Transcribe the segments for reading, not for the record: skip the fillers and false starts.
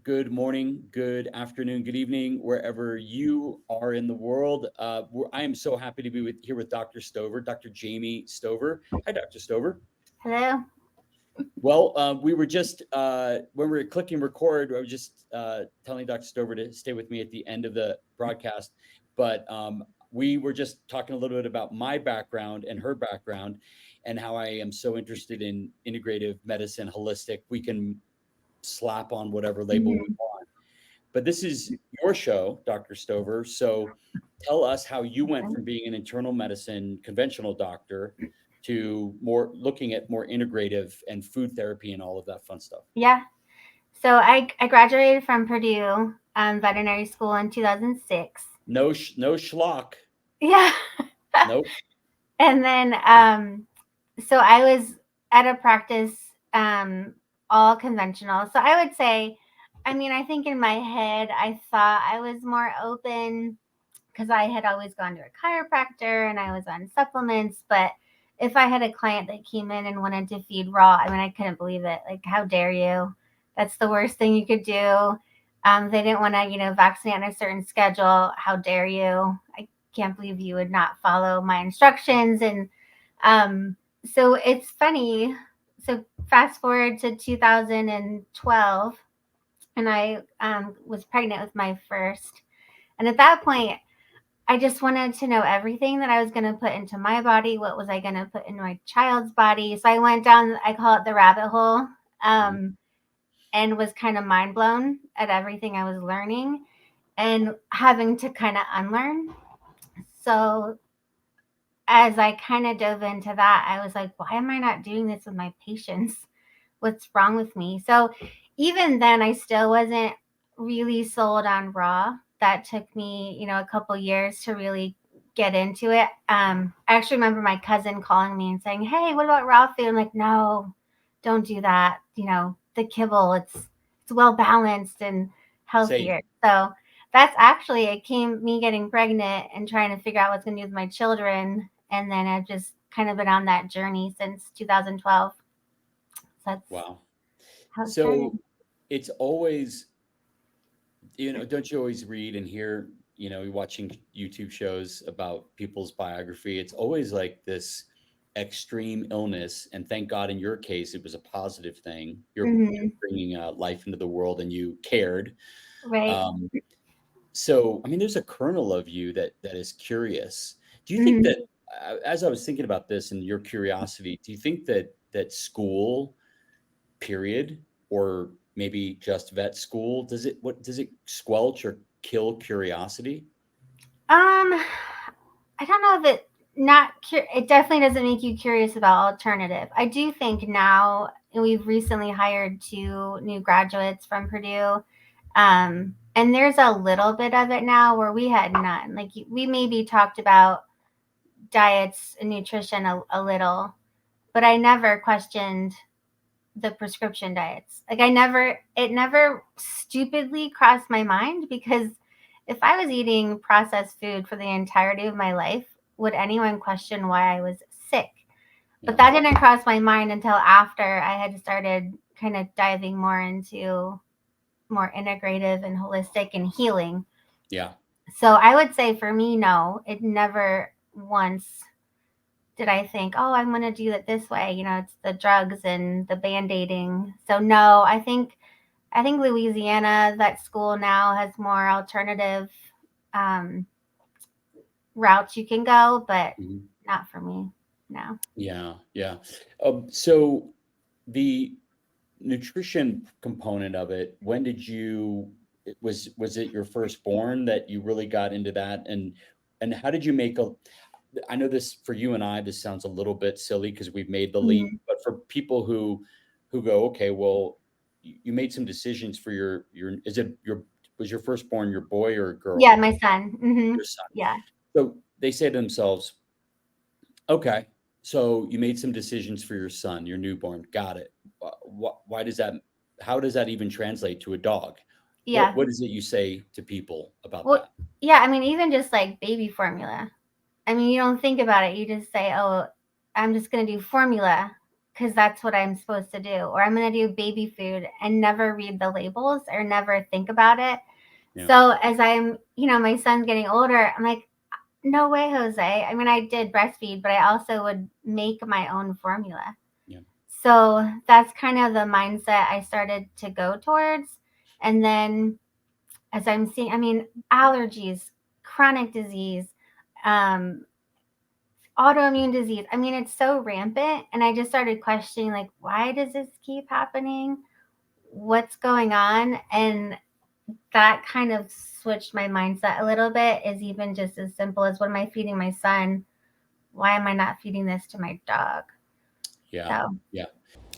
good morning, good afternoon, good evening, wherever you are in the world. I am so happy to be here with Dr. Stover, Dr. Jamie Stover. Hi, Dr. Stover. Hello. Well, we were just, when we were clicking record, I was just telling Dr. Stover to stay with me at the end of the broadcast. But we were just talking a little bit about my background and her background and how I am so interested in integrative medicine, holistic. We can slap on whatever label we Mhm. want. But this is your show, Dr. Stover. So tell us how you went from being an internal medicine conventional doctor to more looking at more integrative and food therapy and all of that fun stuff. Yeah. So I graduated from Purdue veterinary school in 2006. No schlock. Yeah. Nope. And then so I was at a practice um, all conventional. So I would say, I mean, I think in my head, I thought I was more open because I had always gone to a chiropractor and I was on supplements. But if I had a client that came in and wanted to feed raw, I mean, I couldn't believe it. Like, how dare you? That's the worst thing you could do. They didn't want to, vaccinate on a certain schedule. How dare you? I can't believe you would not follow my instructions. And um, so it's funny. So fast forward to 2012, and I was pregnant with my first. And at that point, I just wanted to know everything that I was going to put into my body. What was I going to put in my child's body? So I went down, I call it the rabbit hole, Mhm. um, and was kind of mind blown at everything I was learning and having to kind of unlearn. So as I kind of dove into that, I was like, why am I not doing this with my patients? What's wrong with me? So even then, I still wasn't really sold on raw. That took me, a couple years to really get into it. I actually remember my cousin calling me and saying, "Hey, what about raw food?" I'm like, "No, don't do that. The kibble, it's well balanced and Safe. healthier." So that's actually it came me getting pregnant and trying to figure out what's going to do with my children, and then I've just kind of been on that journey since 2012. So that's Wow. how it started. So it's always, don't you always read and hear, you're watching YouTube shows about people's biography. It's always like this extreme illness. And thank God in your case, it was a positive thing. You're Mhm. bringing life into the world and you cared. Right. Um, so, I mean, there's a kernel of you that is curious. Do you think Mhm. that, as I was thinking about this and your curiosity, do you think that school, period, or maybe just vet school, does it squelch or kill curiosity? I don't know if it not it definitely doesn't make you curious about alternative. I do think now we've recently hired two new graduates from Purdue. And there's a little bit of it now where we had none. Like we maybe talked about diets and nutrition a little, but I never questioned the prescription diets. Like it never stupidly crossed my mind because if I was eating processed food for the entirety of my life, would anyone question why I was sick? But Yeah. that didn't cross my mind until after I had started kind of diving more into more integrative and holistic and healing. Yeah. So I would say for me, no, it never once did I think, oh, I'm going to do it this way. It's the drugs and the band-aiding. So no, I think Louisiana, that school now has more alternative um, routes you can go, but Mhm. not for me. No. Yeah. Yeah. So the nutrition component of it, when did you, was it your firstborn that you really got into that? And how did you make a, I know this for you and I, this sounds a little bit silly because we've made the leap, Mhm. but for people who go, okay, well, you made some decisions for is it was your firstborn your boy or a Yeah, girl? my son. Your son. Yeah. So they say to themselves, okay, so you made some decisions for your son, your newborn. Got it. Why does that? How does that even translate to a dog? Yeah. What is it you say to people about Well, that? yeah, I mean, even just like baby formula. I mean, you don't think about it. You just say, oh, I'm just going to do formula. because that's what I'm supposed to do. Or I'm going to do baby food and never read the labels or never think about it. Yeah. So as I'm, my son's getting older, I'm like, no way, Jose. I mean, I did breastfeed, but I also would make my own formula. Yeah. So that's kind of the mindset I started to go towards. And then as I'm seeing, I mean, allergies, chronic disease, um, autoimmune disease. I mean, it's so rampant. And I just started questioning, like, why does this keep happening? What's going on? And that kind of switched my mindset a little bit, is even just as simple as, what am I feeding my son? Why am I not feeding this to my dog? Yeah. So, Yeah.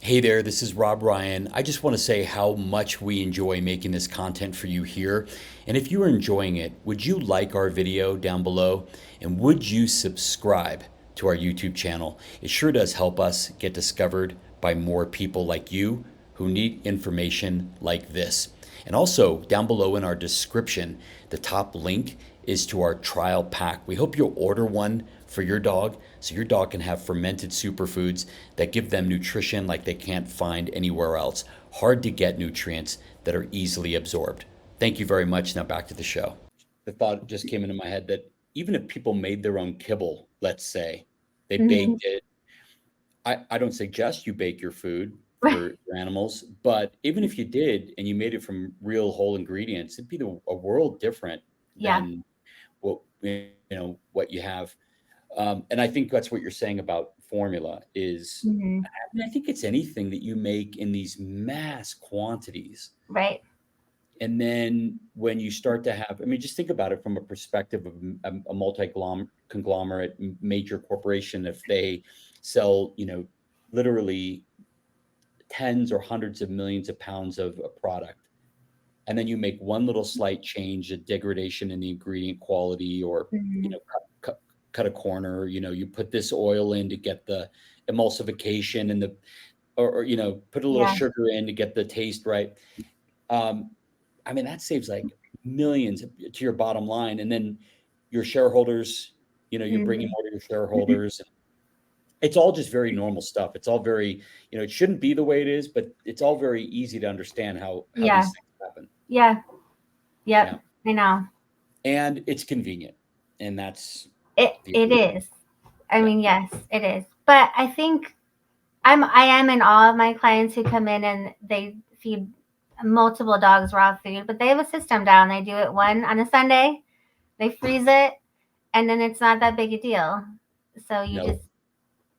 Hey there, this is Rob Ryan. I just want to say how much we enjoy making this content for you here. And if you are enjoying it, would you like our video down below? And would you subscribe to our YouTube channel? It sure does help us get discovered by more people like you who need information like this. And also, down below in our description, the top link is to our trial pack. We hope you'll order one for your dog so your dog can have fermented superfoods that give them nutrition like they can't find anywhere else. Hard to get nutrients that are easily absorbed. Thank you very much. Now back to the show. The thought just came into my head that even if people made their own kibble, let's say they mhm. baked it, I don't suggest you bake your food for your animals, but even if you did and you made it from real whole ingredients, it'd be a world different Yeah. than what you have. And I think that's what you're saying about formula is, Hmm. I mean, I think it's anything that you make in these mass quantities. Right. And then when you start to have, I mean, just think about it from a perspective of a multi-conglomerate major corporation. If they sell, literally tens or hundreds of millions of pounds of a product, and then you make one little slight change, a degradation in the ingredient quality, or you Hmm. know, cut a corner. You put this oil in to get the emulsification and or put a little Yeah. sugar in to get the taste right. Um, I mean, that saves like millions to your bottom line, and then your shareholders. You're bringing Hmm. more to your shareholders. It's all just very normal stuff. It's all very, it shouldn't be the way it is, but it's all very easy to understand how Yeah. these things happen. Yeah. Yep. Yeah. I know. And it's convenient. And that's the It is. I yeah. mean, yes, it is. But I think I am in awe of my clients who come in and they feed multiple dogs raw food, but they have a system down. They do it one on a Sunday, they freeze it, and then it's not that big a deal. So you No. just,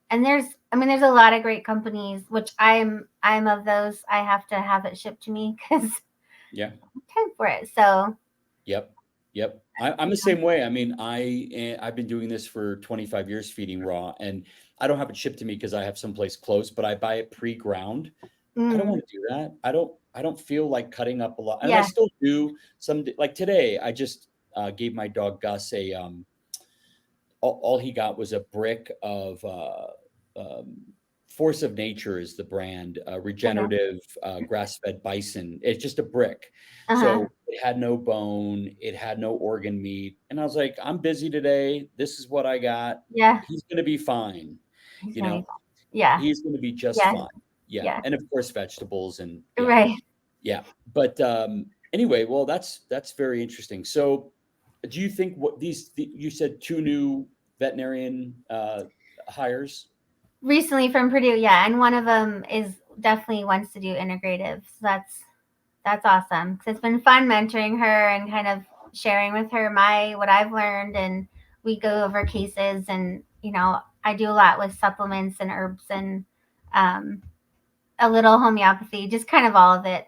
and there's a lot of great companies, which I'm of those. I have to have it shipped to me because Yeah. I'm time for it. So Yep. Yep. I'm the same way. I mean, I've been doing this for 25 years feeding raw, and I don't have it shipped to me because I have someplace close, but I buy it pre-ground. I don't mm, want to do that. I don't feel like cutting up a lot. And I yeah, still do like today, I just gave my dog Gus all he got was a brick of Force of Nature is the brand, okay, regenerative grass-fed bison. It's just a brick. uh-huh, So it had no bone, it had no organ meat. And I was like, I'm busy today. This is what I got. yeah, He's going to be fine. he's You gonna be know, fine. Yeah, he's going to be just yeah, fine. Yeah. yeah, And of course, vegetables and yeah, right. yeah. But anyway, well, that's very interesting. So do you think you said two new veterinarian hires? Recently from Purdue, yeah, and one of them is definitely wants to do integrative. So that's awesome because it's been fun mentoring her and kind of sharing with her my what I've learned, and we go over cases, and I do a lot with supplements and herbs and um, a little homeopathy, just kind of all of it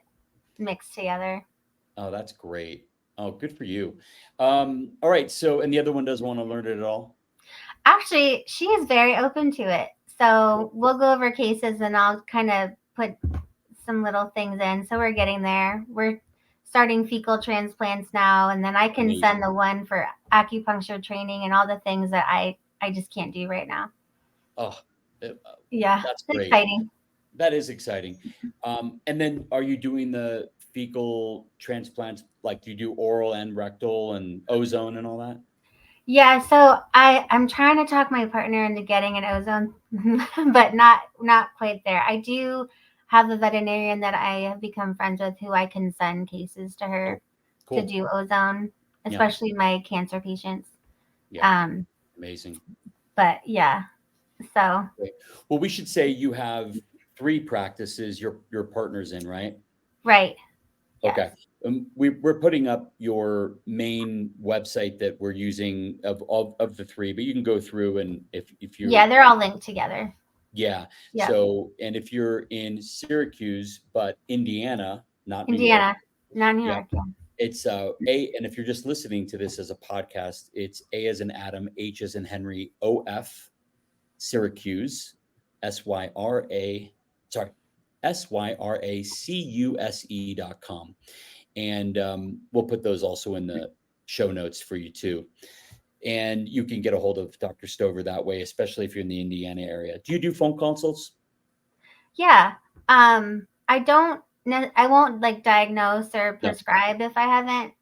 mixed together. Oh, that's great. Oh, good for you. All right. So, and the other one doesn't want to learn it at all. Actually, she is very open to it. So we'll go over cases and I'll kind of put some little things in. So we're getting there. We're starting fecal transplants now, and then I can Amazing. send the one for acupuncture training and all the things that I just can't do right now. Oh, Yeah, that's it's great. exciting. That is exciting. And then are you doing the fecal transplants? Like, do you do oral and rectal and ozone and all that? Yeah, so I'm trying to talk my partner into getting an ozone, but not quite there. I do have a veterinarian that I have become friends with who I can send cases to Oh, her to cool. do ozone, Yeah. especially my cancer patients. Yeah. Um, Amazing. but yeah, so Great. Well, we should say you have three practices your partner's in, right? right, yes. Okay. We're putting up your main website that we're using of the three, but you can go through and if you're Yeah, they're all linked together. yeah. Yep. So and if you're in Syracuse, but Indiana, not New York, Indiana, not New yeah, York. Yeah. it's A, and if you're just listening to this as a podcast, it's A as in Adam, H as in Henry, OF Syracuse, SYRA, sorry, SYRACUSE.com. And we'll put those also in the show notes for you too. And you can get a hold of Dr. Stover that way, especially if you're in the Indiana area. Do you do phone consults? Yeah. I don't. I won't like diagnose or No, prescribe if I haven't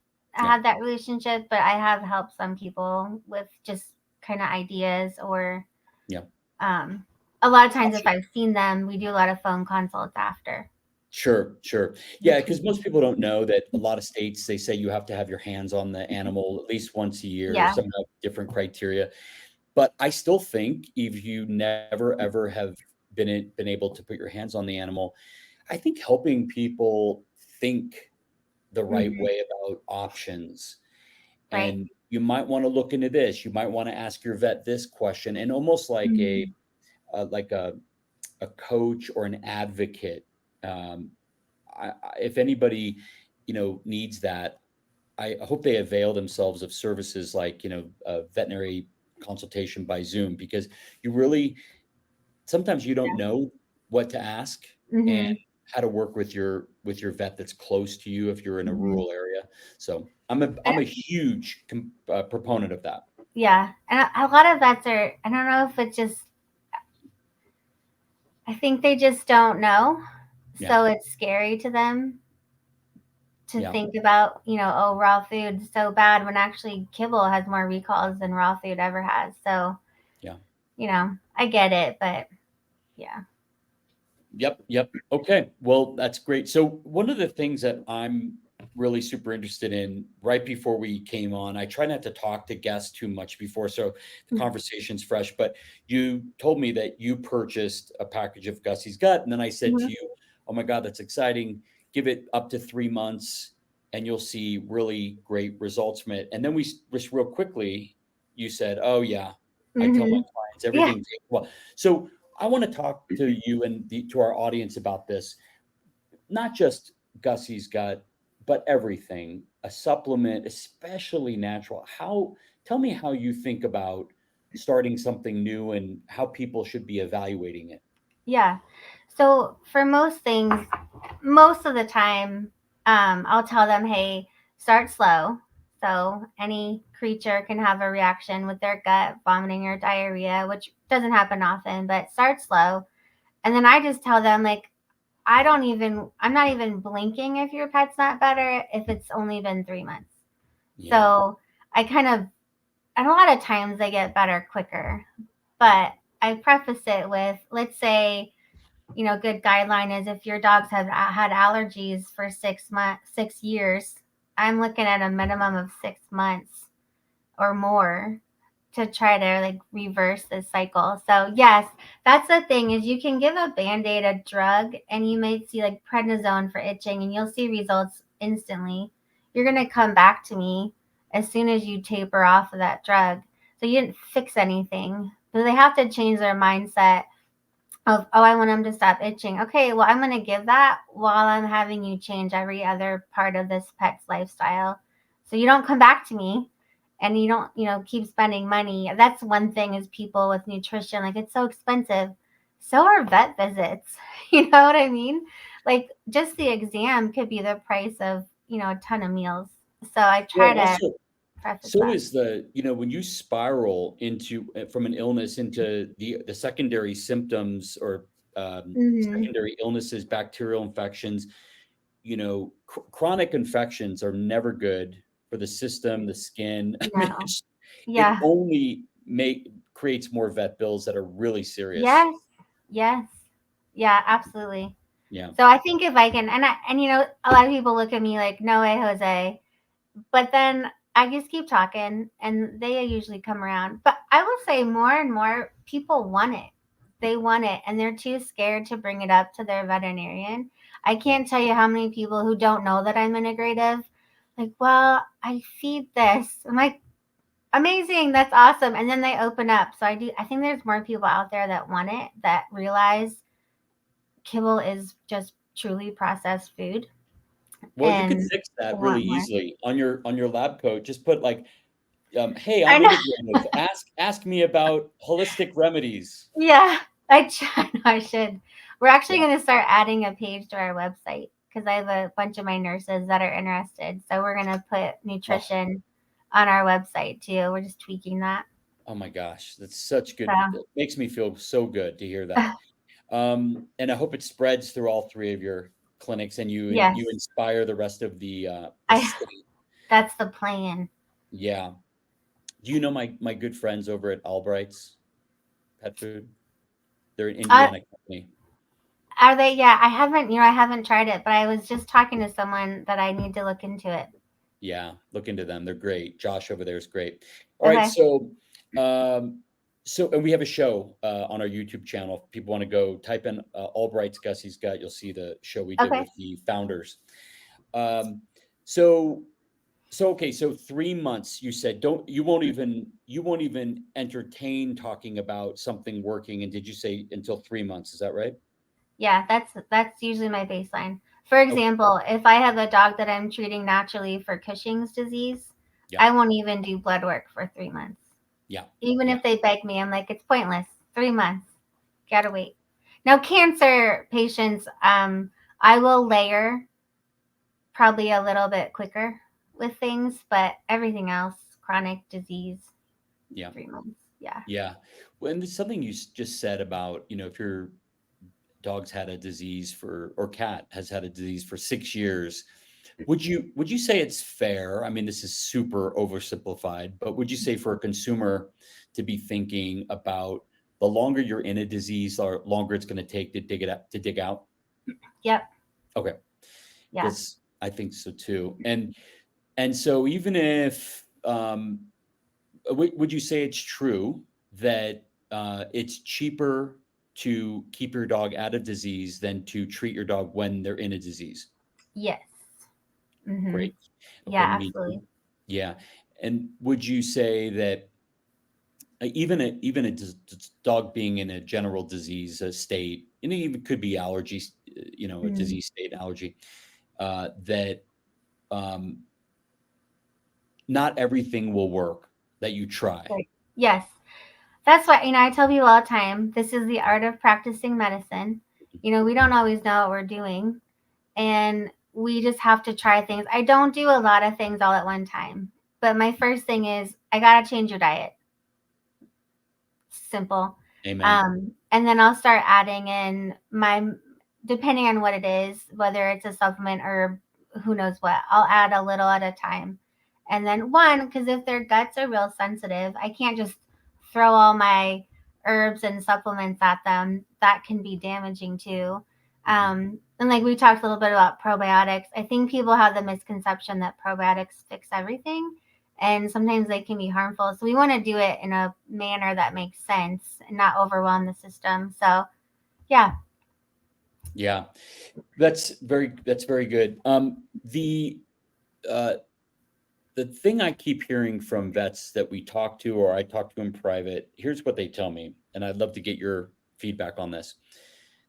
no, had that relationship, but I have helped some people with just kind of ideas or yeah. um. A lot of times, if I've seen them, we do a lot of phone consults after. Sure, sure. Yeah, because Between. most people don't know that a lot of states, they say you have to have your hands on the animal at least once a year. Yeah. Some have different criteria. But I still think if you never ever have been able to put your hands on the animal, I think helping people think the right Hmm. way about options. Right. And you might want to look into this. You might want to ask your vet this question, and almost like Hmm. like a coach or an advocate. Um, if anybody, needs that, I hope they avail themselves of services like, veterinary consultation by Zoom, because you really sometimes you don't know what to ask and Hmm. how to work with your vet that's close to you if you're in a Hmm. rural area. So I'm a huge proponent of that. Yeah, and a lot of vets are. I don't know if it's just. I think they just don't know, Yeah, so it's scary to them to yeah, think about, oh, raw food's so bad when actually kibble has more recalls than raw food ever has. So, yeah. I get it, but yeah. Yep, yep. Okay. Well, that's great. So one of the things that I'm really super interested in right before we came on, I try not to talk to guests too much before, so the conversation's fresh, but you told me that you purchased a package of Gussie's Gut, and then I said Mhm. to you, "Oh my God, that's exciting. Give it up to 3 months and you'll see really great results from it." And then just real quickly, you said, "Oh yeah, I tell my Mhm. clients Yeah. everything takes a while." So I want to talk to you and to our audience about this, not just Gussie's Gut, but everything, a supplement, especially natural. Tell me how you think about starting something new and how people should be evaluating it. Yeah. So for most things, most of the time, I'll tell them, hey, start slow. So any creature can have a reaction with their gut, vomiting or diarrhea, which doesn't happen often, but start slow. And then I just tell them, like, I'm not even blinking if your pet's not better if it's only been 3 months. Yeah. So I kind of, and a lot of times they get better quicker, but I preface it with, let's say, good guideline is if your dogs have had allergies for 6 months, 6 years, I'm looking at a minimum of 6 months or more to try to like reverse this cycle. So yes, that's the thing is you can give a band-aid a drug and you may see like prednisone for itching and you'll see results instantly. You're going to come back to me as soon as you taper off of that drug. So you didn't fix anything. So they have to change their mindset of, oh, I want them to stop itching. Okay, well, I'm going to give that while I'm having you change every other part of this pet's lifestyle. So you don't come back to me and you don't, keep spending money. That's one thing is people with nutrition, like it's so expensive. So are vet visits. You know what I mean? Like just the exam could be the price of, a ton of meals. So I Well, try to also, preface so that. is when you spiral into from an illness into the secondary symptoms or Hmm. secondary illnesses, bacterial infections, chronic infections are never good for the system, the skin. I mean, No. it Yeah. only creates more vet bills that are really serious. Yes. Yes. Yeah, absolutely. Yeah. So I think if I can, and a lot of people look at me like, no way, Jose. But then I just keep talking and they usually come around. But I will say more and more people want it. They want it and they're too scared to bring it up to their veterinarian. I Yeah. can't tell you how many people who don't know that I'm integrative, like, well, I feed this. I'm like, amazing, that's awesome. And then they open up. So I think there's more people out there that want it, that realize kibble is just truly processed food Well, you could and fix that really want more. easily on your lab coat. Just put like, "Hey, I I'm know. integrative. Ask me about holistic remedies." Yeah, I should. We're actually Yeah. going to start adding a page to our website because I have a bunch of my nurses that are interested. So we're going to put Oh, nutrition on our website too. We're just tweaking that. oh my gosh, that's such So, good. It makes me feel so good to hear that. And I hope it spreads through all three of your clinics, and yes, you inspire the rest of the I state. that's the plan. Yeah. Do you know my good friends over at Albright's Pet Food? They're an Uh, Indiana company. are they? Yeah, I haven't tried it, but I was just talking to someone that I need to look into it. Yeah, look into them. They're great. Josh over there is great. All right, Okay. um, and we have a show on our YouTube channel. If people want to go type in Albright's Gussie's Gut, you'll see the show we did Okay. with the founders. Um, so okay, so 3 months. You said don't you won't even entertain talking about something working. And did you say until 3 months? Is that right? Yeah, that's usually my baseline. For Okay. example, if I have a dog that I'm treating naturally for Cushing's disease, Yeah. I won't even do blood work for 3 months. Yeah. Even Yeah. if they beg me, I'm like, it's pointless. 3 months. Gotta wait. Now, cancer patients, I will layer probably a little bit quicker with things, but everything else, chronic disease, Yeah. 3 months. Yeah. Yeah. Well, and there's something you just said about, if your dog's had a disease or cat has had a disease for 6 years, would you say it's fair? I mean, this is super oversimplified, but would you say for a consumer to be thinking about the longer you're in a disease, or longer it's going to take to dig out? Yep. Okay. Yeah. That's I think so too. And so even if would you say it's true that it's cheaper to keep your dog out of disease than to treat your dog when they're in a disease? Yes. Mhm. Great. Okay, Yeah, me too. absolutely. Yeah. And would you say that even a dog being in a general disease state, and it even could be allergies, a Mhm. disease state allergy, that um, not everything will work that you try. Right. Yes. That's why, I tell people all the time, this is the art of practicing medicine. We don't always know what we're doing, and we just have to try things. I don't do a lot of things all at one time, but my first thing is I got to change your diet. Simple. Amen. And then I'll start adding in depending on what it is, whether it's a supplement or who knows what, I'll add a little at a time. And then because if their guts are real sensitive, I can't just throw all my herbs and supplements at them. That can be damaging too. Mhm. And like we talked a little bit about probiotics, I think people have the misconception that probiotics fix everything, and sometimes they can be harmful. So we want to do it in a manner that makes sense and not overwhelm the system. So yeah. Yeah, that's very good. Uh, the thing I keep hearing from vets that we talk to, or I talk to in private, here's what they tell me, and I'd love to get your feedback on this.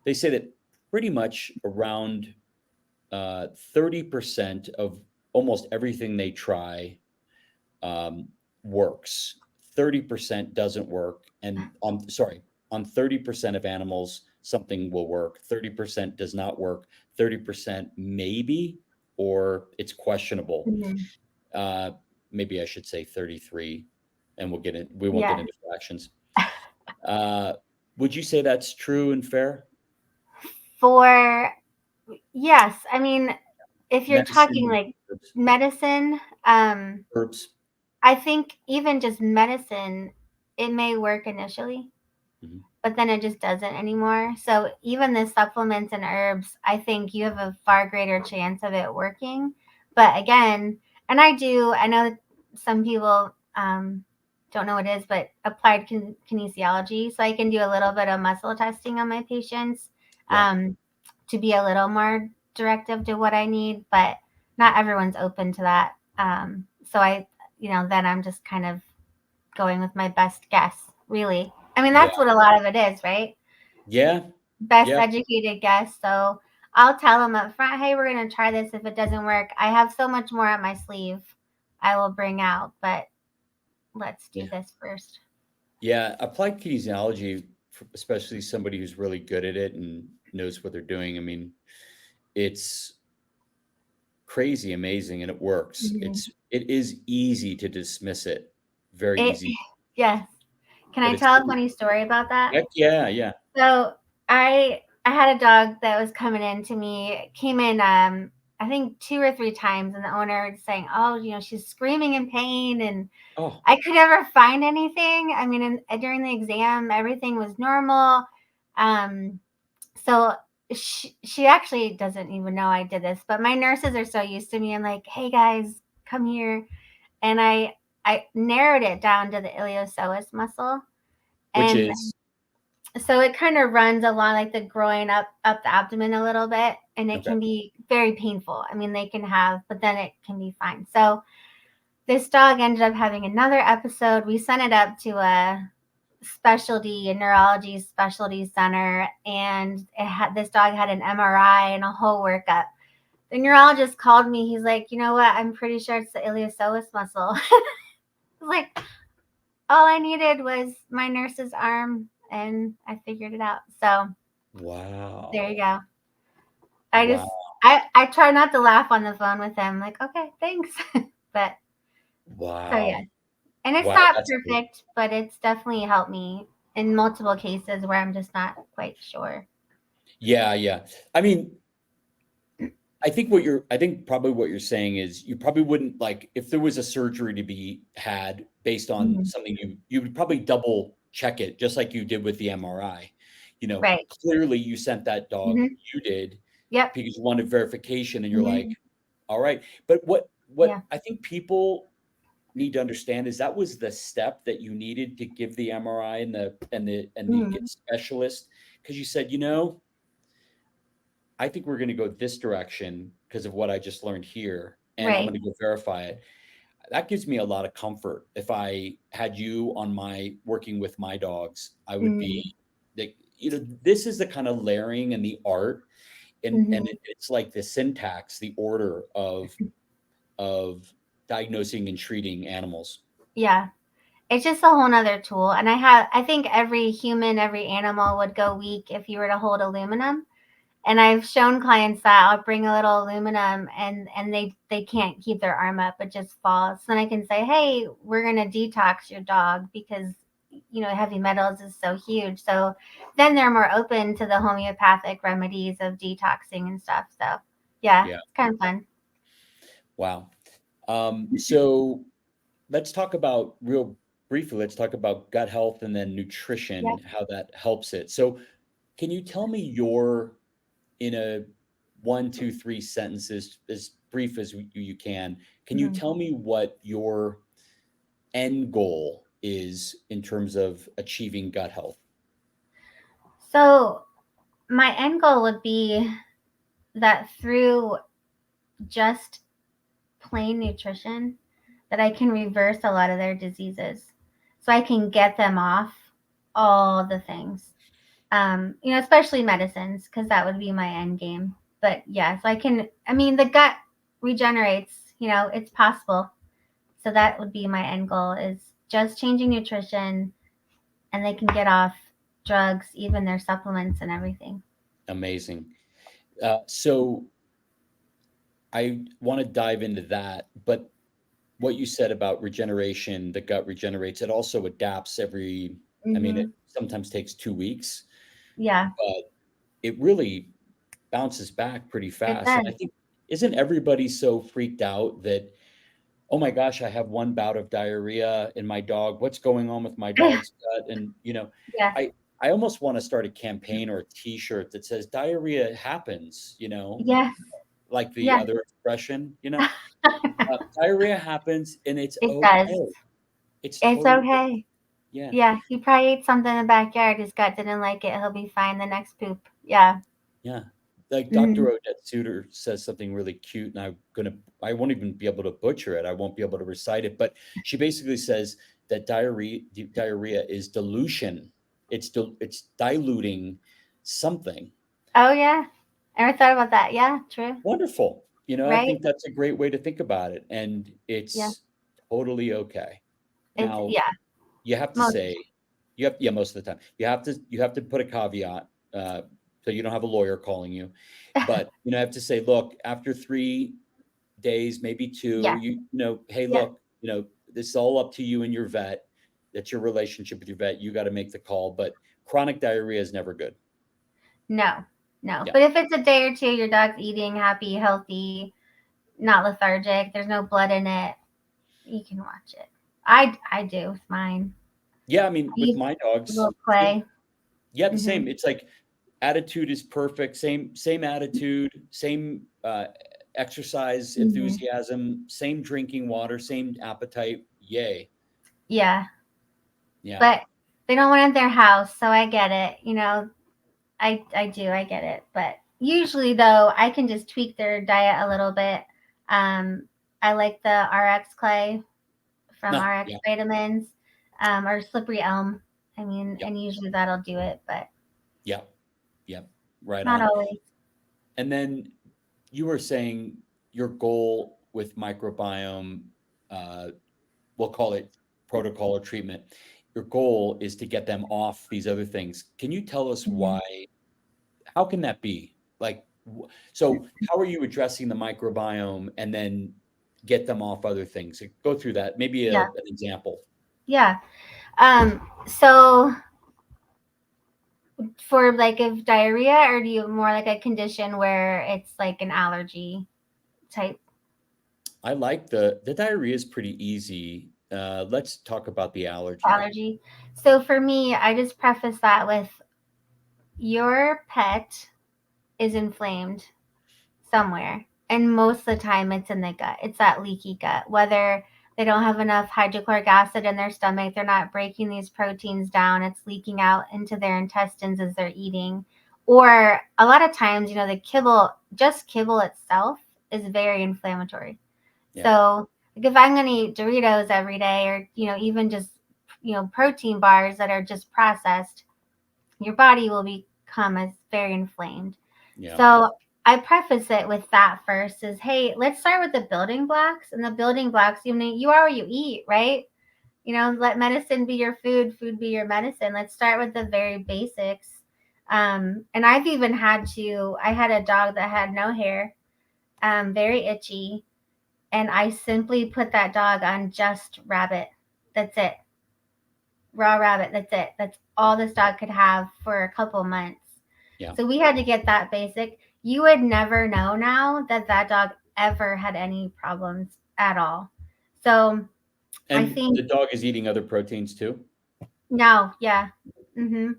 They say that pretty much around 30% of almost everything they try um, works. 30% doesn't work, and on 30% of animals, something will work. 30% does not work. 30% maybe, or it's questionable. Mhm. Uh, Maybe I should say 33, and we won't get Yeah. into fractions. Uh, would you say that's true and fair? For yes, I mean, if you're talking Medicine, like herbs, medicine, herbs. I think even just medicine, it may work initially, Mhm. but then it just doesn't anymore. So even the supplements and herbs, I think you have a far greater chance of it working. But again, and I know that some people don't know what it is, but applied kinesiology. So I can do a little bit of muscle testing on my patients Yeah. um, to be a little more directive to what I need, but not everyone's open to that. So then I'm just kind of going with my best guess, really. I mean, Yeah. that's what a lot of it is, right? Yeah. Best Yeah. educated guess. So I'll tell them up front, hey, we're going to try this. If it doesn't work, I have so much more up my sleeve I will bring out, but let's do Yeah. this first. Yeah. Applied kinesiology, especially somebody who's really good at it and knows what they're doing. I mean, it's crazy amazing and it works. Mhm. It is easy to dismiss it. Very It, easy, yes. Can but I it's tell a really, funny story about that? heck yeah, yeah. So I had a dog that was coming in to me, came in I think 2 or 3 times, and the owner was saying, "Oh, she's screaming in pain," and Oh, I could never find anything. I mean, during the exam, everything was normal. Um, so she actually doesn't even know I did this, but my nurses are so used to me. I'm like, "Hey guys, come here," and I narrowed it down to the iliopsoas muscle, which and is so it kind of runs along like the groin up the abdomen a little bit, and it okay. can be very painful. I mean, they can have, but then it can be fine. So this dog ended up having another episode. We sent it up to a neurology specialty center, and this dog had an MRI and a whole workup. The neurologist called me. He's like, you know what? I'm pretty sure it's the iliopsoas muscle. I was like, all I needed was my nurse's arm, and I figured it out. So there you Wow. go. I just Wow. I try not to laugh on the phone with him. Like, okay, thanks. But so yeah. Wow. And it's Wow. not That's great. perfect, but it's definitely helped me in multiple cases where I'm just not quite sure. Yeah. Yeah. I mean, I think probably what you're saying is you probably wouldn't like if there was a surgery to be had based on Mhm. something you would probably double check it just like you did with the MRI. Right. Clearly you sent that dog, Mhm. you did Yep. because you wanted verification and you're like, Mhm. all right. But what Yeah. I think people need to understand is that was the step that you needed to give the MRI and the get Mhm. specialist because you said, I think we're going to go this direction because of what I just learned here, and I'm Right. going to go verify it. That gives me a lot of comfort. If I had you on my working with my dogs, I would be Mhm. like, this is the kind of layering and the art, and Mhm. it's like the syntax, the order of diagnosing and treating animals. Yeah. It's just a whole nother tool. And I think every human, every animal would go weak if you were to hold aluminum. And I've shown clients that I'll bring a little aluminum, and they can't keep their arm up, it just falls. So then I can say, hey, we're going to detox your dog because heavy metals is so huge. So then they're more open to the homeopathic remedies of detoxing and stuff. So yeah, Yeah. it's kind of fun. Wow. So let's talk about real briefly. Let's talk about gut health and then Yeah. nutrition, how that helps it. So, can you tell me your in a one, two, three sentences, as brief as you can? Can you Mhm. tell me what your end goal is in terms of achieving gut health? So my end goal would be that through just plain nutrition, that I can reverse a lot of their diseases. So I can get them off all the things. Especially medicines, because that would be my end game. But yes, I mean, the gut regenerates, it's possible. So that would be my end goal, is just changing nutrition, and they can get off drugs, even their supplements and everything. Amazing. So I want to dive into that, but what you said about regeneration, the gut regenerates, it also adapts I mean, it Hmm. sometimes takes 2 weeks, Yeah, but it really bounces back pretty it fast. And does. I think, isn't everybody so freaked out that oh my gosh, I have one bout of diarrhea in my dog. What's going on with my dog's gut? And Yeah. I I almost want to start a campaign or a T-shirt that says diarrhea happens. Yes. Like the Yeah. other expression. Diarrhea happens, and it's It does. okay. It's It's totally okay. yeah. Yeah. He probably ate something in the backyard. His gut didn't like it. He'll be fine the next poop. Yeah. Yeah. Like Hmm. Dr. Odette Suter says something really cute, and I won't even be able to butcher it. I won't be able to recite it, but she basically says that diarrhea is dilution. It's diluting something. Oh, yeah. I never thought about that. Yeah. True. Wonderful. I Right. think that's a great way to think about it, and Yeah. it's totally okay. It's, Now, yeah. you have to Most. say, yeah, most of the time. You have to put a caveat, so you don't have a lawyer calling you. But I have to say, look, after 3 days, maybe two, Yeah. hey, Yeah. look, this is all up to you and your vet. That's your relationship with your vet. You got to make the call. But chronic diarrhea is never good. No. No. Yeah. But if it's a day or two, your dog's eating, happy, healthy, not lethargic, there's no blood in it, you can watch it. I do with mine. Yeah. I I mean, with use my a dogs, little clay. yeah, the Hmm. same. It's like attitude is perfect. Same attitude, same exercise Hmm. enthusiasm, same drinking water, same appetite. Yay. Yeah. Yeah. But they don't want it in their house, so I get it. I do, I get it. But usually though, I can just tweak their diet a little bit. Um, I like the RX clay from Nah, RX yeah. Vitamins, or Slippery Elm. I mean, Yep. and usually that'll do it, but Yep. Yep. Right not on. always. And then you were saying your goal with microbiome, uh, we'll call it protocol or treatment. Your goal is to get them off these other things. Can you tell us Mhm. why? How can that be? Like, so how are you addressing the microbiome and then get them off other things? Go through that. Maybe Yeah, an example. yeah. So for like of diarrhea, or do you more like a condition where it's like an allergy type I like the diarrhea is pretty easy. Let's talk about the allergy. allergy? So for me, I just preface that with your pet is inflamed somewhere. And most of the time it's in the gut. It's that leaky gut. Whether they don't have enough hydrochloric acid in their stomach, they're not breaking these proteins down, it's leaking out into their intestines as they're eating. Or a lot of times, the kibble, just kibble itself is very inflammatory. Yeah. So, like if I'm going to eat Doritos every day, or, even just, protein bars that are just processed, your body will become as very inflamed. Yeah. So I preface it with that first is, hey, let's start with the building blocks. And the building blocks, you are what you eat, right? Let medicine be your food be your medicine. Let's start with the very basics. And I had a dog that had no hair, very itchy. And I simply put that dog on just rabbit. That's it. Raw rabbit. That's it. That's all this dog could have for a couple months. Yeah. So we had to get that basic. You would never know now that that dog ever had any problems at all. So I And think the dog is eating other proteins too. no, yeah. Mm-hmm.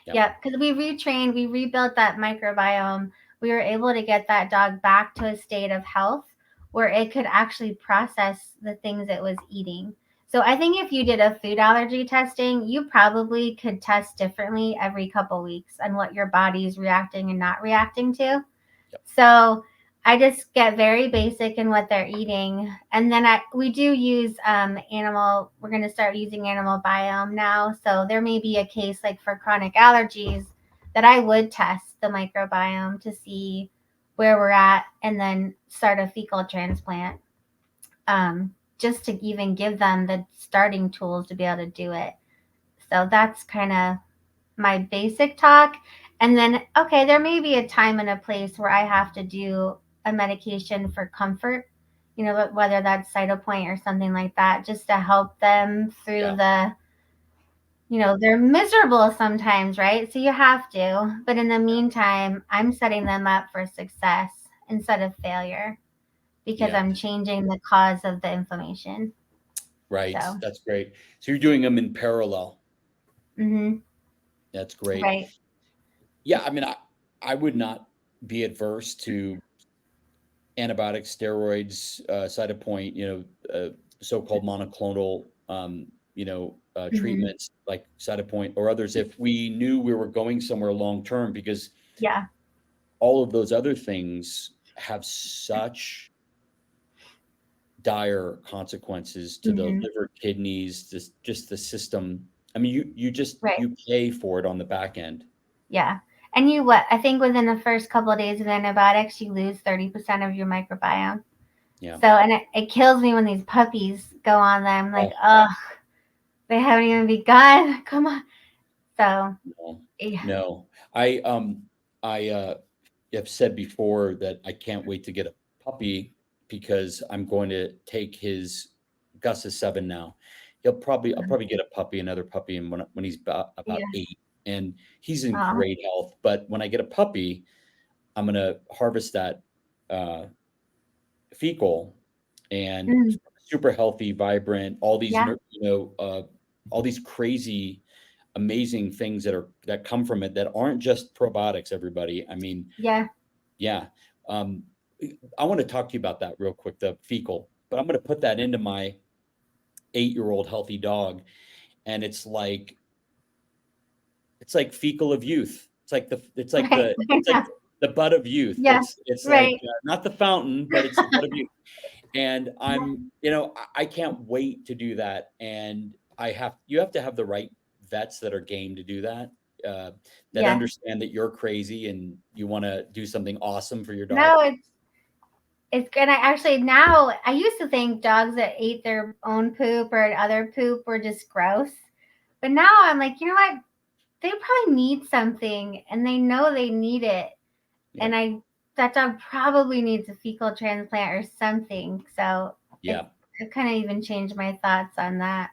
Yeah. Yeah, because we retrained, we rebuilt that microbiome. We were able to get that dog back to a state of health where it could actually process the things it was eating. So I think if you did a food allergy testing, you probably could test differently every couple weeks on what your body's reacting and not reacting to. Yep. So I just get very basic in what they're eating, and then we do use animal. We're going to start using animal biome now. So there may be a case like for chronic allergies that I would test the microbiome to see where we're at, and then start a fecal transplant, just to even give them the starting tools to be able to do it. So that's kind of my basic talk. And then, okay, there may be a time and a place where I have to do a medication for comfort, whether that's Cytopoint or something like that, just to help them through Yeah. they're miserable sometimes, right? So you have to. But in the meantime, I'm setting them up for success instead of failure. because Yeah. I'm changing the cause of the inflammation. Right. So, That's great. So you're doing them in parallel. hmm That's great. right. Yeah. I mean, I would not be adverse to antibiotics, steroids, cytopoint, so-called monoclonal, hmm treatments like cytopoint or others if we knew we were going somewhere long term, because Yeah. all of those other things have such dire consequences to the hmm liver, kidneys, just the system. I mean, Right. you pay for it on the back end. Yeah. And what? I think within the first couple of days of antibiotics, you lose 30% of your microbiome. Yeah. So, and it kills me when these puppies go on them. Like, Oh, oh, they haven't even begun. Come on. So, no, yeah. no. I have said before that I can't wait to get a puppy because I'm going to take his Gus is 7 now. I'll probably get a puppy, another puppy, and when he's about Yeah. 8, and he's in Oh, great health. But when I get a puppy, I'm gonna harvest that uh, fecal and mm, super healthy, vibrant, all these yeah. all these crazy, amazing things that come from it that aren't just probiotics. Everybody, I mean, Yeah. yeah. Um, I want to talk to you about that real quick, the fecal, but I'm going to put that into my 8-year-old healthy dog, and it's like fecal of youth. Right. I it's like know. the bud of youth. Yeah. It's like Right. not the fountain, but it's the bud of youth. And I can't wait to do that. And you have to have the right vets that are game to do that, that Yeah. understand that you're crazy and you want to do something awesome for your dog. No, it's good. I actually now I used to think dogs that ate their own poop or other poop were just gross. But now I'm like, you know what? They probably need something and they know they need it. Yeah. And that dog probably needs a fecal transplant or something. So Yeah. it kind of even changed my thoughts on that.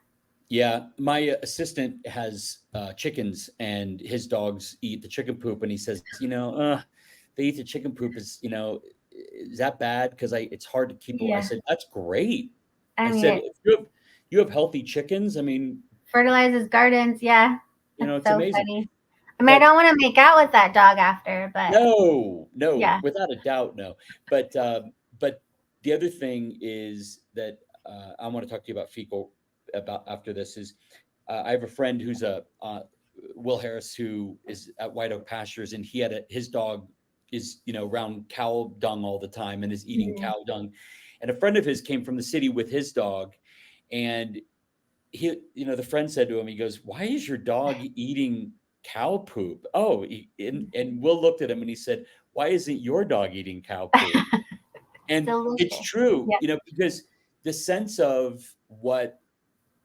Yeah. My assistant has chickens, and his dogs eat the chicken poop. And he says, they eat the chicken poop. Is that bad? Because it's hard to keep. I Yeah. said, that's great. I I mean, said, it if you have healthy chickens, I mean, fertilizes gardens. Yeah. That's it's so amazing. funny. I mean, I But don't want to make out with that dog after, but no, no, yeah. without a doubt, no. But the other thing is that I want to talk to you about fecal about after this is I have a friend who's a Will Harris, who is at White Oak Pastures, and his dog is around cow dung all the time and is eating Mhm. cow dung, and a friend of his came from the city with his dog, and the friend said to him, he goes, "Why is your dog eating cow poop?" Oh, and Will looked at him and he said, "Why isn't your dog eating cow poop?" And it's Delicious. true, Yeah. because the sense of what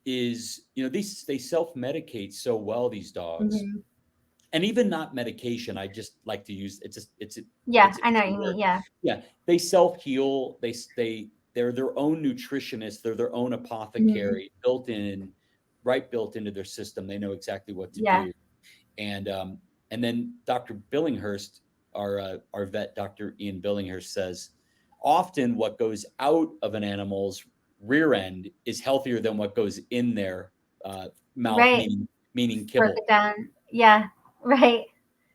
is, these they self-medicate so well, these dogs, hmm and even not medication. I just like to use Yeah, it's a I know what good you word. mean. Yeah. Yeah, they self-heal. They're their own nutritionist. They're their own hmm apothecary, built into their system. They know exactly what to Yeah. do. And then Dr. Billinghurst, our vet, Dr. Ian Billinghurst, says often what goes out of an animal's rear end is healthier than what goes in their mouth, Right. meaning Broke kibble. it down. Yeah. Right.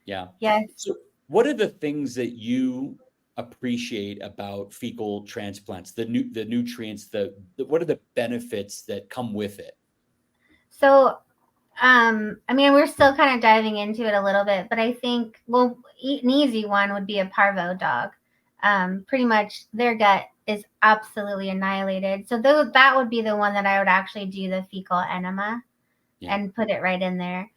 Yeah. Yes. So, what are the things that you appreciate about fecal transplants? The nutrients, what are the benefits that come with it? So, I mean, we're still kind of diving into it a little bit, but I think, well, an easy one would be a parvo dog. Pretty much their gut is absolutely annihilated. So that would be the one that I would actually do the fecal enema Yeah. and put it right in there.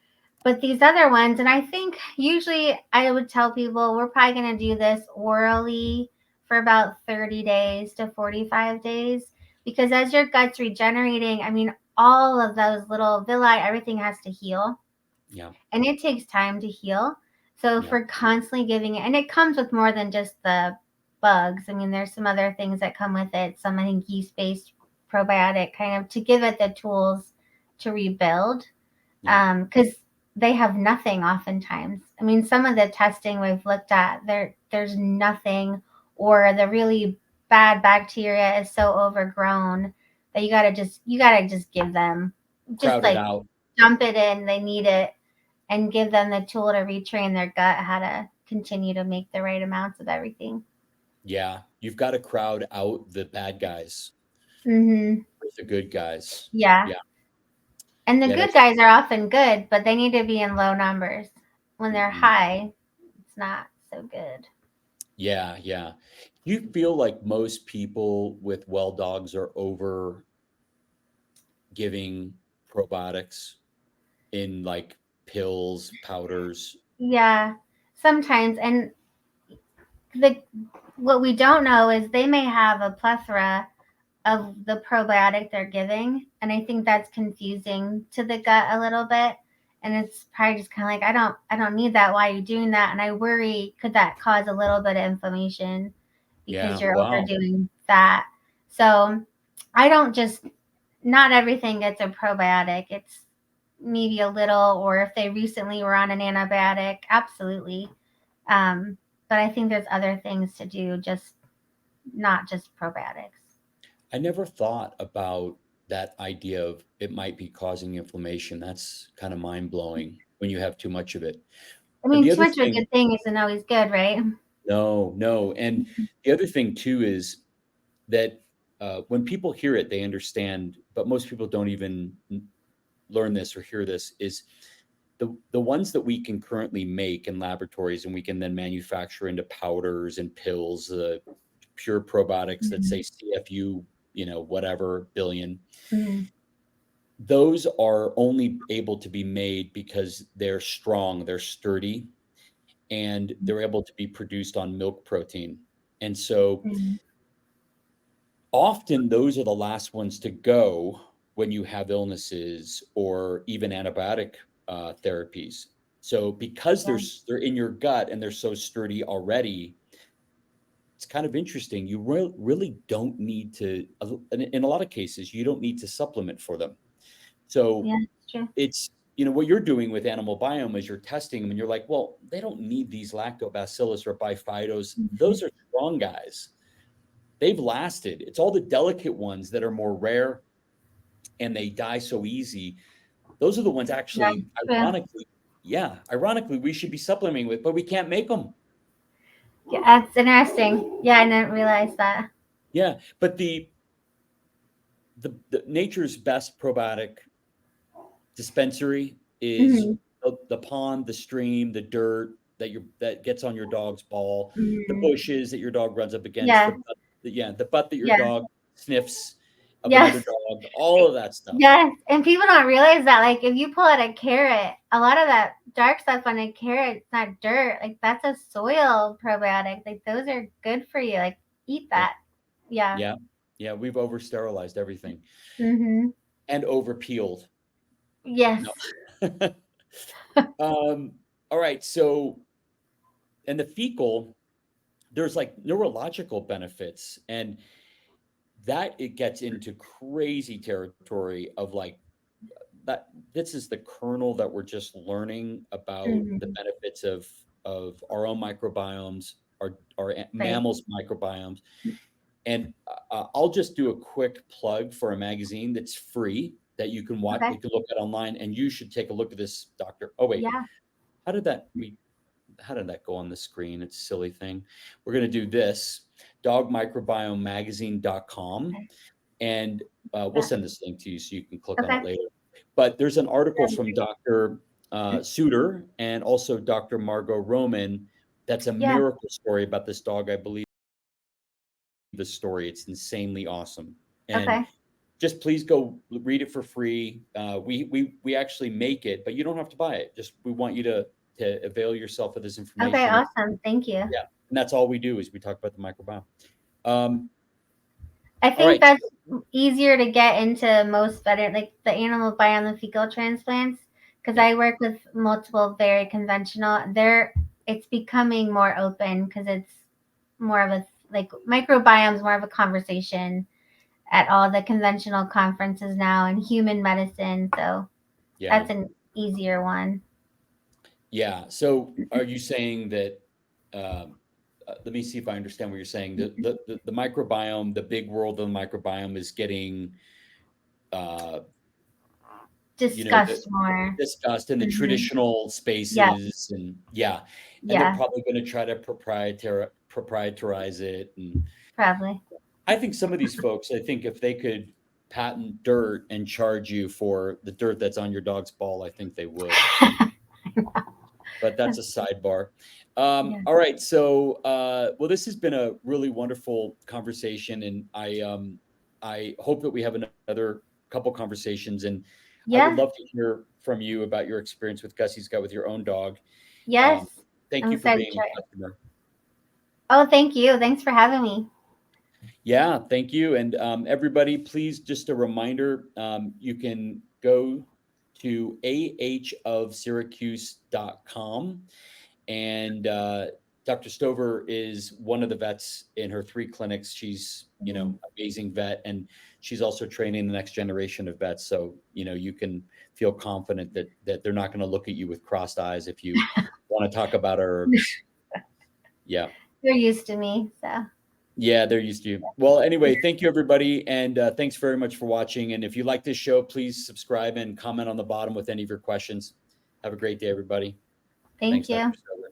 But these other ones, and I think usually I would tell people we're probably going to do this orally for about 30 days to 45 days because as your gut's regenerating, I mean, all of those little villi, everything has to heal Yeah. and it takes time to heal. So if Yeah. we're constantly giving it, and it comes with more than just the bugs. I mean, there's some other things that come with it. Some I think yeast-based probiotic kind of to give it the tools to rebuild Yeah. because they have nothing oftentimes. I mean, some of the testing we've looked at, there's nothing, or the really bad bacteria is so overgrown that you gotta just give them, just Crowd it like out. dump it in. They need it, and give them the tool to retrain their gut how to continue to make the right amounts of everything. Yeah, you've got to crowd out the bad guys Hmm. with the good guys. Yeah. Yeah, And the yeah, good that's guys are often good, but they need to be in low numbers. When they're mhm. high, it's not so good. Yeah, yeah. Do you feel like most people with well dogs are over giving probiotics in like pills, powders? Yeah, sometimes. And the what we don't know is they may have a plethora of the probiotic they're giving, and I think that's confusing to the gut a little bit. And it's probably just kind of like, I don't need that. Why are you doing that? And I worry, could that cause a little bit of inflammation because Yeah, you're wow. overdoing that? So I don't just, not everything gets a probiotic. It's maybe a little, or if they recently were on an antibiotic, absolutely. Um, but I think there's other things to do, just not just probiotics. I never thought about that idea of it might be causing inflammation. That's kind of mind blowing when you have too much of it. I And mean, the too other much of a thing, good thing isn't always good, right? no, no. And the other thing too is that when people hear it, they understand, but most people don't even learn this or hear this is the ones that we can currently make in laboratories and we can then manufacture into powders and pills, pure probiotics that say Mhm. CFU, whatever billion, Mhm. those are only able to be made because they're strong, they're sturdy, and they're able to be produced on milk protein. And so Mhm. often those are the last ones to go when you have illnesses or even antibiotic therapies. So because Yeah. they're in your gut and they're so sturdy already, it's kind of interesting. You really don't need to, in a lot of cases, you don't need to supplement for them. So Yeah, it's true. it's, what you're doing with animal biome is you're testing them and you're like, well, they don't need these lactobacillus or bifidos. Mhm. Those are strong guys. They've lasted. It's all the delicate ones that are more rare and they die so easy. Those are the ones Yeah, actually, true. ironically, we should be supplementing with, but we can't make them. Yeah, that's interesting. Yeah, I didn't realize that. Yeah, but the nature's best probiotic dispensary is Hmm. the pond, the stream, the dirt that gets on your dog's ball, the Hmm. bushes that your dog runs up against, Yeah, the butt that your yeah, dog sniffs of yes, another dog, all of that stuff. yes. And people don't realize that. Like, if you pull out a carrot, a lot of that dark stuff on a carrot, it's not dirt. Like, that's a soil probiotic. Like, those are good for you. Like, eat Yeah, that. Yeah. yeah, yeah. We've over sterilized everything Hmm. and over peeled. Yes. No. All right. So, and the fecal, there's like neurological benefits, and that it gets into crazy territory of like that. This is the kernel that we're just learning about the Hmm. benefits of our own microbiomes, our Right. mammals' microbiomes. And I'll just do a quick plug for a magazine that's free that you can watch, Okay. you can look at online, and you should take a look at this, doctor. Oh wait, Yeah. how did that we how did that go on the screen? It's a silly thing. We're gonna do this, dogmicrobiomemagazine.com, and we'll That. send this link to you so you can click on it Okay. later. But there's an article That'd be from great. Dr. Suter and also Dr. Margot Roman that's a Yeah. miracle story about this dog. I believe the story. It's insanely awesome. And Okay. just please go read it for free. We actually make it, but you don't have to buy it. Just we want you to avail yourself of this Okay. information. Awesome. Thank you. Yeah, and that's all we do is we talk about the microbiome. Um, I all think right. that's easier to get into most better, like the animal biome and fecal transplants, because Yeah, I work with multiple very conventional. There, it's becoming more open because it's more of a, like, microbiome is more of a conversation at all the conventional conferences now in human medicine. So yeah, that's an easier one. yeah. So are you saying that um, let me see if I understand what you're saying. The microbiome, the big world of the microbiome is getting, Discussed more. discussed in the traditional Yes. spaces, and and they're Yeah. probably going to try to proprietarize it. And Probably. I think some of these folks, I think if they could patent dirt and charge you for the dirt that's on your dog's ball, I think they would. But that's a sidebar. Yeah. All right. So, well, this has been a really wonderful conversation, and I hope that we have another couple conversations. And I would Yeah. love to hear from you about your experience with Gussie's Gut with your own dog. Yes. Thank I'm you for excited being to try a it. customer. Oh, thank you. Thanks for having me. Yeah, thank you. And everybody, please, just a reminder, you can go to ahofsyracuse.com. And Dr. Stover is one of the vets in her 3 clinics. She's, amazing vet, and she's also training the next generation of vets. So, you can feel confident that they're not going to look at you with crossed eyes if you want to talk about herbs. Yeah. You're used to me, so. Yeah, they're used to you. Well, anyway, thank you, everybody. And thanks very much for watching. And if you like this show, please subscribe and comment on the bottom with any of your questions. Have a great day, everybody. Thank Thanks, you. Dr. Stover.